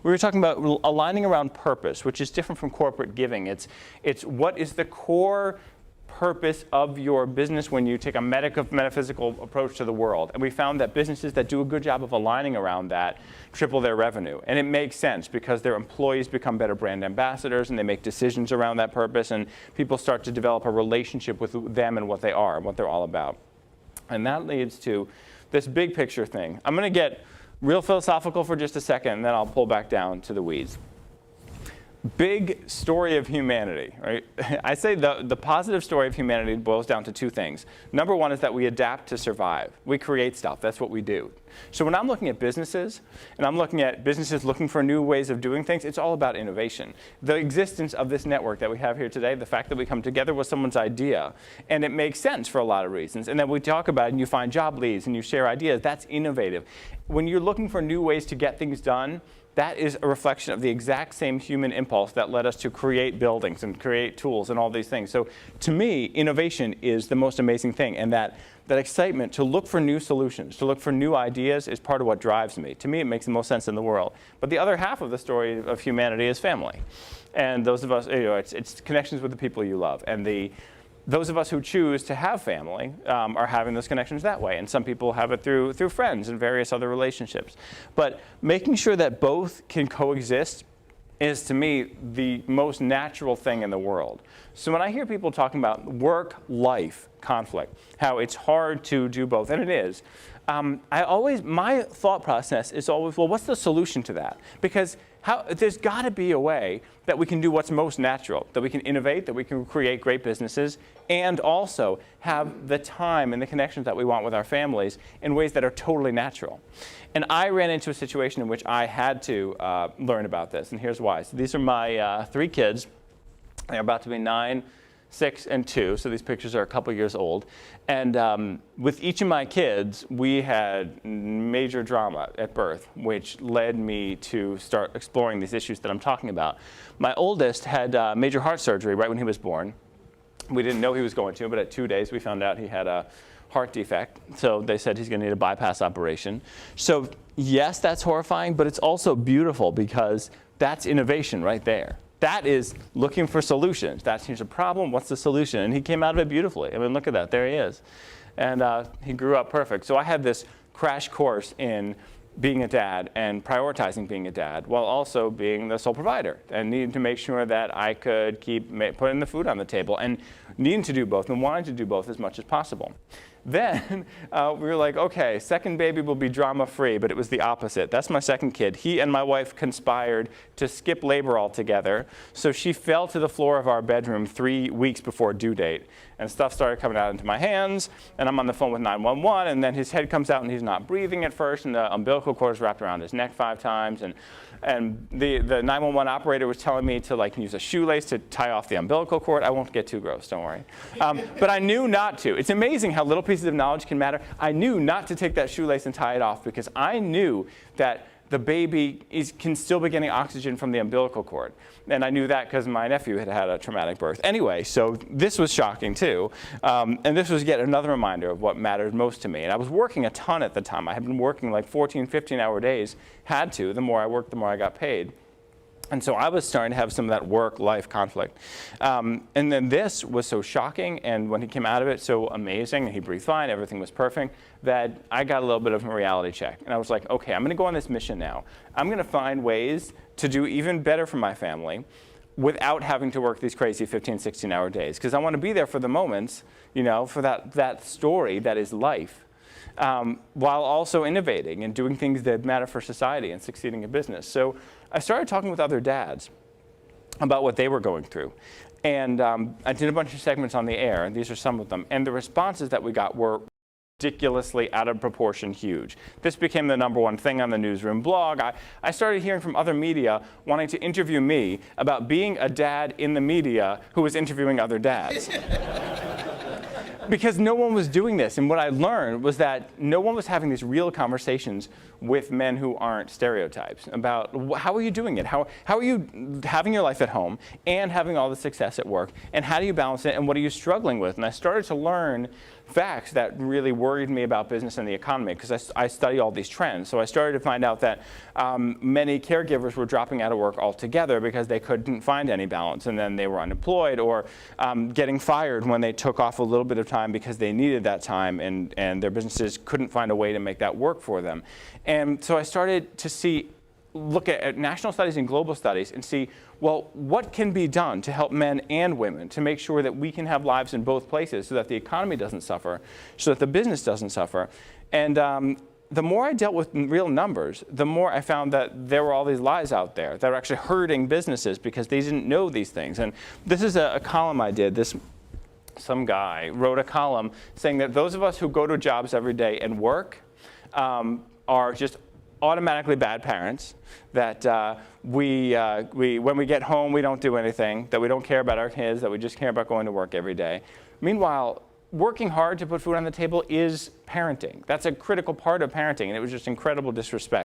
We were talking about aligning around purpose, which is different from corporate giving. It's what is the core purpose of your business when you take a metaphysical approach to the world. And we found that businesses that do a good job of aligning around that triple their revenue. And it makes sense because their employees become better brand ambassadors and they make decisions around that purpose, and people start to develop a relationship with them and what they are, what they're all about. And that leads to this big picture thing. I'm going to get real philosophical for just a second, and then I'll pull back down to the weeds. Big story of humanity, right? I say the positive story of humanity boils down to two things. Number one is that we adapt to survive. We create stuff. That's what we do. So when I'm looking at businesses, and I'm looking at businesses looking for new ways of doing things, it's all about innovation. The existence of this network that we have here today, the fact that we come together was someone's idea, and it makes sense for a lot of reasons. And then we talk about it, and you find job leads, and you share ideas. That's innovative. When you're looking for new ways to get things done, that is a reflection of the exact same human impulse that led us to create buildings and create tools and all these things. So to me, innovation is the most amazing thing, and that excitement to look for new solutions, to look for new ideas is part of what drives me. To me, it makes the most sense in the world. But the other half of the story of humanity is family. And those of us, it's connections with the people you love. And those of us who choose to have family are having those connections that way. And some people have it through friends and various other relationships. But making sure that both can coexist is, to me, the most natural thing in the world. So when I hear people talking about work-life conflict, how it's hard to do both, and it is, my thought process is always, well, what's the solution to that? Because there's got to be a way that we can do what's most natural, that we can innovate, that we can create great businesses, and also have the time and the connections that we want with our families in ways that are totally natural. And I ran into a situation in which I had to learn about this, and here's why. So these are my 3 kids. They're about to be 9, 6, and 2, so these pictures are a couple years old. And with each of my kids, we had major drama at birth, which led me to start exploring these issues that I'm talking about. My oldest had major heart surgery right when he was born. We didn't know he was going to, but at 2 days we found out he had a heart defect. So they said he's going to need a bypass operation. So yes, that's horrifying, but it's also beautiful because that's innovation right there. That is looking for solutions. Here's a problem, what's the solution? And he came out of it beautifully. I mean, look at that, there he is. And he grew up perfect. So I had this crash course in being a dad and prioritizing being a dad while also being the sole provider and needing to make sure that I could keep putting the food on the table and needing to do both and wanting to do both as much as possible. Then we were like, okay, second baby will be drama-free, but it was the opposite. That's my second kid. He and my wife conspired to skip labor altogether, so she fell to the floor of our bedroom 3 weeks before due date, and stuff started coming out into my hands, and I'm on the phone with 911, and then his head comes out and he's not breathing at first, and the umbilical cord is wrapped around his neck 5 times, and the 911 operator was telling me to use a shoelace to tie off the umbilical cord. I won't get too gross, don't worry. But I knew not to. It's amazing how little pieces of knowledge can matter. I knew not to take that shoelace and tie it off because I knew that the baby can still be getting oxygen from the umbilical cord. And I knew that because my nephew had had a traumatic birth. Anyway, so this was shocking too. And this was yet another reminder of what mattered most to me. And I was working a ton at the time. I had been working like 14, 15-hour days. Had to. The more I worked, the more I got paid. And so I was starting to have some of that work-life conflict. And then this was so shocking, and when he came out of it, so amazing, and he breathed fine, everything was perfect, that I got a little bit of a reality check. And I was like, okay, I'm going to go on this mission now. I'm going to find ways to do even better for my family without having to work these crazy 15, 16-hour days. Because I want to be there for the moments, for that story that is life. While also innovating and doing things that matter for society and succeeding in business. So I started talking with other dads about what they were going through. And I did a bunch of segments on the air, and these are some of them. And the responses that we got were ridiculously out of proportion huge. This became the #1 thing on the newsroom blog. I started hearing from other media wanting to interview me about being a dad in the media who was interviewing other dads. because no one was doing this. And what I learned was that no one was having these real conversations with men who aren't stereotypes about how are you doing it? How are you having your life at home and having all the success at work? And how do you balance it? And what are you struggling with? And I started to learn facts that really worried me about business and the economy, because I study all these trends. So I started to find out that many caregivers were dropping out of work altogether because they couldn't find any balance, and then they were unemployed or getting fired when they took off a little bit of time because they needed that time, and their businesses couldn't find a way to make that work for them. And so I started to look at national studies and global studies and see, well, what can be done to help men and women to make sure that we can have lives in both places so that the economy doesn't suffer, so that the business doesn't suffer. And the more I dealt with real numbers, the more I found that there were all these lies out there that were actually hurting businesses because they didn't know these things. And this is a column I did. Some guy wrote a column saying that those of us who go to jobs every day and work are just automatically bad parents, that when we get home we don't do anything, that we don't care about our kids, that we just care about going to work every day. Meanwhile, working hard to put food on the table is parenting. That's a critical part of parenting, and it was just incredible disrespect.